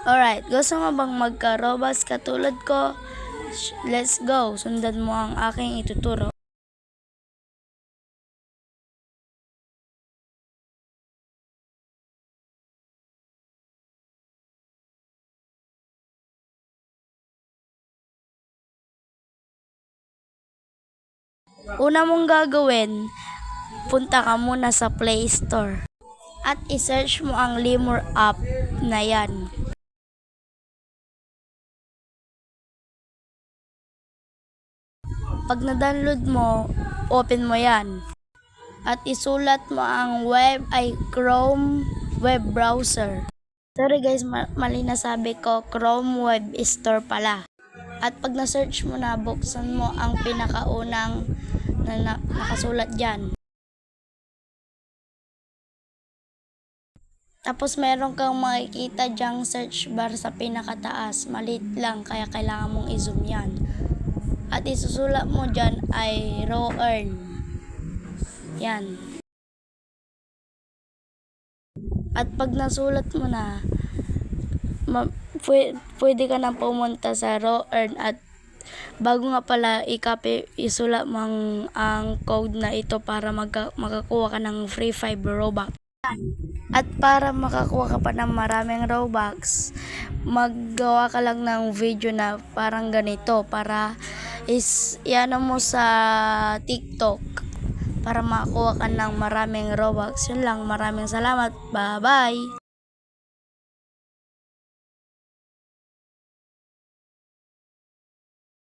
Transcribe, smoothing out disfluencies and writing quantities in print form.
Alright, gusto mo bang magka-Robux katulad ko? Let's go, sundan mo ang aking ituturo. Una mong gagawin, punta ka muna sa Play Store at i-search mo ang Limor app na yan. Pag na-download mo, open mo yan. At isulat mo ang Chrome web browser. Sorry guys, mali na sabi ko, Chrome Web Store pala. At pag na-search mo na, buksan mo ang pinakaunang nakasulat dyan. Tapos meron kang makikita dyang search bar sa pinakataas. Malit lang, kaya kailangan mong i-zoom yan. At isusulat mo dyan ay raw earn. Yan. At pag nasulat mo na, pwede ka nang pumunta sa raw earn at bago nga pala i-copy, isulat mo ang code na ito para makakuha ka ng free 5 Robux. At para makakuha ka pa ng maraming Robux, maggawa ka lang ng video na parang ganito para iano mo sa TikTok para makakuha ka ng maraming Robux. Yun lang, maraming salamat. Bye-bye!